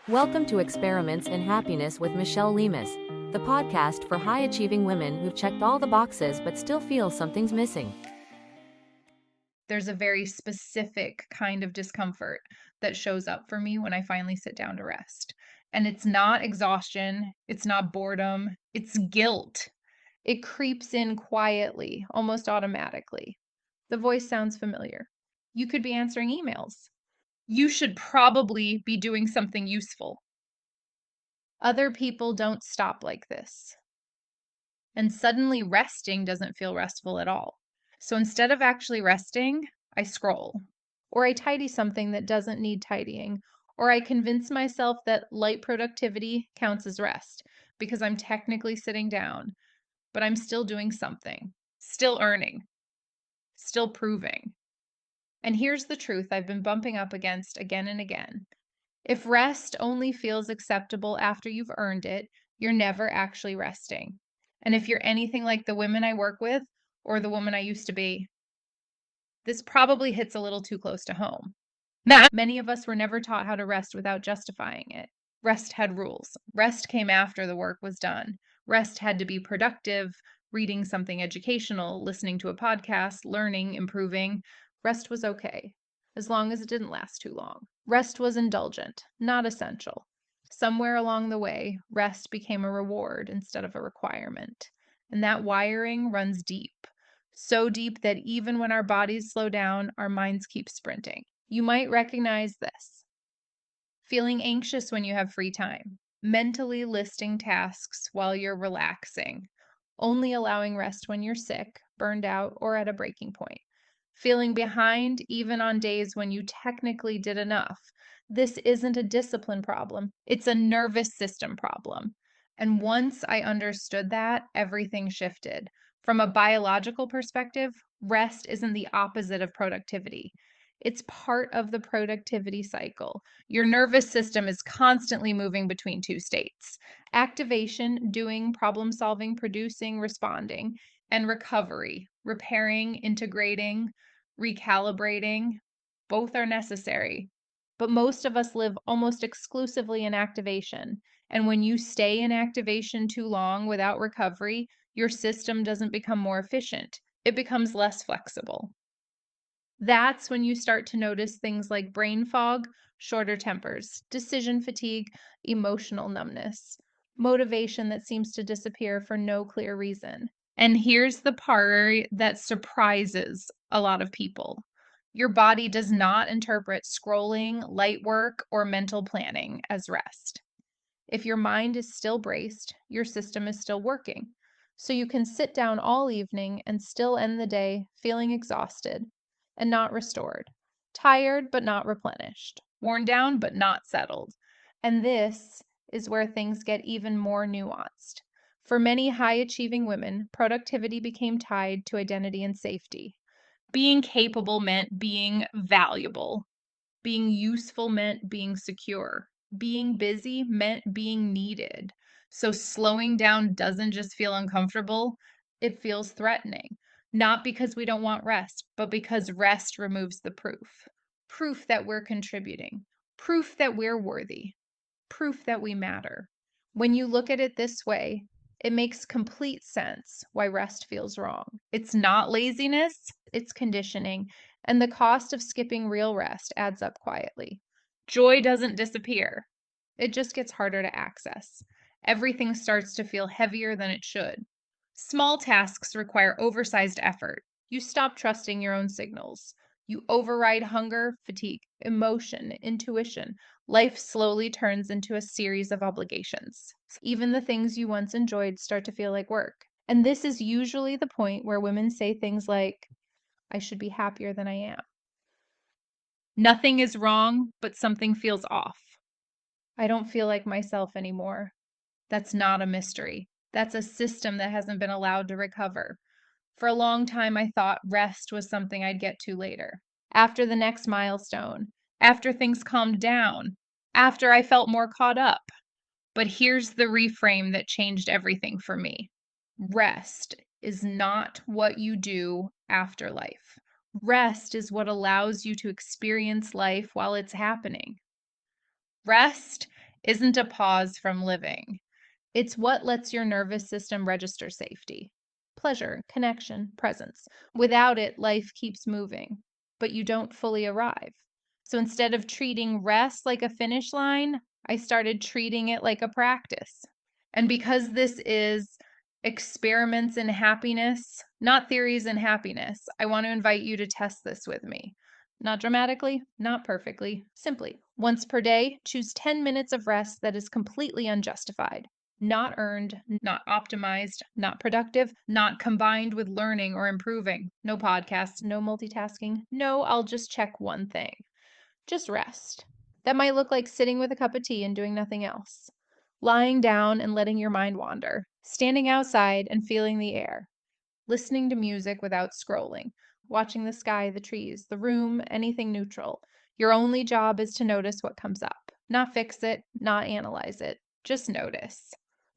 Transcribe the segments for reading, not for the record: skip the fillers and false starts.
Welcome to Experiments in Happiness with Michelle Lemus, the podcast for high-achieving women who've checked all the boxes but still feel something's missing. There's a very specific kind of discomfort that shows up for me when I finally sit down to rest. And it's not exhaustion, it's not boredom, it's guilt. It creeps in quietly, almost automatically. The voice sounds familiar. You could be answering emails. You should probably be doing something useful. Other people don't stop like this. And suddenly resting doesn't feel restful at all. So instead of actually resting, I scroll, or I tidy something that doesn't need tidying, or I convince myself that light productivity counts as rest because I'm technically sitting down, but I'm still doing something, still earning, still proving. And here's the truth I've been bumping up against again and again. If rest only feels acceptable after you've earned it, you're never actually resting. And if you're anything like the women I work with or the woman I used to be, this probably hits a little too close to home. Many of us were never taught how to rest without justifying it. Rest had rules. Rest came after the work was done. Rest had to be productive, reading something educational, listening to a podcast, learning, improving. Rest was okay, as long as it didn't last too long. Rest was indulgent, not essential. Somewhere along the way, rest became a reward instead of a requirement. And that wiring runs deep. So deep that even when our bodies slow down, our minds keep sprinting. You might recognize this. Feeling anxious when you have free time, mentally listing tasks while you're relaxing, only allowing rest when you're sick, burned out, or at a breaking point. Feeling behind even on days when you technically did enough. This isn't a discipline problem, it's a nervous system problem. And once I understood that, everything shifted. From a biological perspective, rest isn't the opposite of productivity. It's part of the productivity cycle. Your nervous system is constantly moving between two states: activation, doing, problem solving, producing, responding, and recovery, repairing, integrating, recalibrating. Both are necessary. But most of us live almost exclusively in activation. And when you stay in activation too long without recovery, your system doesn't become more efficient, it becomes less flexible. That's when you start to notice things like brain fog, shorter tempers, decision fatigue, emotional numbness, motivation that seems to disappear for no clear reason. And here's the part that surprises a lot of people. Your body does not interpret scrolling, light work, or mental planning as rest. If your mind is still braced, your system is still working. So you can sit down all evening and still end the day feeling exhausted and not restored, tired but not replenished, worn down but not settled. And this is where things get even more nuanced. For many high achieving women, productivity became tied to identity and safety. Being capable meant being valuable. Being useful meant being secure. Being busy meant being needed. So slowing down doesn't just feel uncomfortable, it feels threatening. Not because we don't want rest, but because rest removes the proof. Proof that we're contributing. Proof that we're worthy. Proof that we matter. When you look at it this way, it makes complete sense why rest feels wrong. It's not laziness, it's conditioning, and the cost of skipping real rest adds up quietly. Joy doesn't disappear, it just gets harder to access. Everything starts to feel heavier than it should. Small tasks require oversized effort. You stop trusting your own signals. You override hunger, fatigue, emotion, intuition. Life slowly turns into a series of obligations. Even the things you once enjoyed start to feel like work. And this is usually the point where women say things like, I should be happier than I am. Nothing is wrong, but something feels off. I don't feel like myself anymore. That's not a mystery. That's a system that hasn't been allowed to recover. For a long time, I thought rest was something I'd get to later, after the next milestone, after things calmed down, after I felt more caught up. But here's the reframe that changed everything for me. Rest is not what you do after life. Rest is what allows you to experience life while it's happening. Rest isn't a pause from living. It's what lets your nervous system register safety, pleasure, connection, presence. Without it, life keeps moving, but you don't fully arrive. So instead of treating rest like a finish line, I started treating it like a practice. And because this is experiments in happiness, not theories in happiness, I want to invite you to test this with me. Not dramatically, not perfectly, simply. Once per day, choose 10 minutes of rest that is completely unjustified, not earned, not optimized, not productive, not combined with learning or improving. No podcasts, no multitasking. No, I'll just check one thing. Just rest. That might look like sitting with a cup of tea and doing nothing else. Lying down and letting your mind wander. Standing outside and feeling the air. Listening to music without scrolling. Watching the sky, the trees, the room, anything neutral. Your only job is to notice what comes up. Not fix it, not analyze it. Just notice.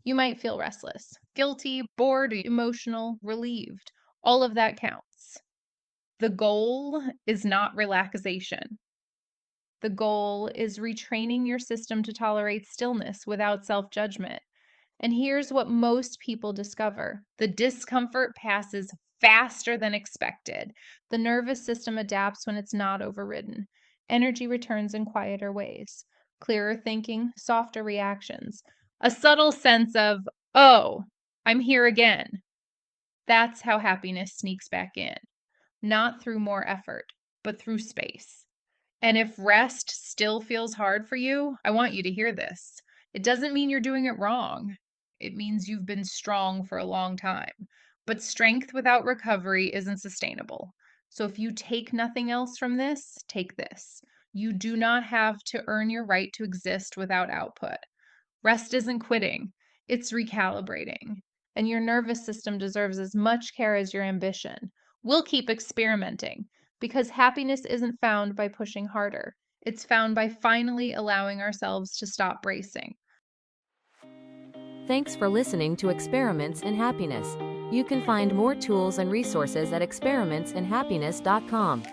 You might feel restless, guilty, bored, emotional, relieved. All of that counts. The goal is not relaxation. The goal is retraining your system to tolerate stillness without self judgment. And here's what most people discover: the discomfort passes faster than expected. The nervous system adapts when it's not overridden. Energy returns in quieter ways, clearer thinking, softer reactions, a subtle sense of, oh, I'm here again. That's how happiness sneaks back in, not through more effort, but through space. And if rest still feels hard for you, I want you to hear this. It doesn't mean you're doing it wrong. It means you've been strong for a long time. But strength without recovery isn't sustainable. So if you take nothing else from this, take this. You do not have to earn your right to exist without output. Rest isn't quitting, it's recalibrating. And your nervous system deserves as much care as your ambition. We'll keep experimenting because happiness isn't found by pushing harder. It's found by finally allowing ourselves to stop bracing. Thanks for listening to Experiments in Happiness. You can find more tools and resources at experimentsinhappiness.com.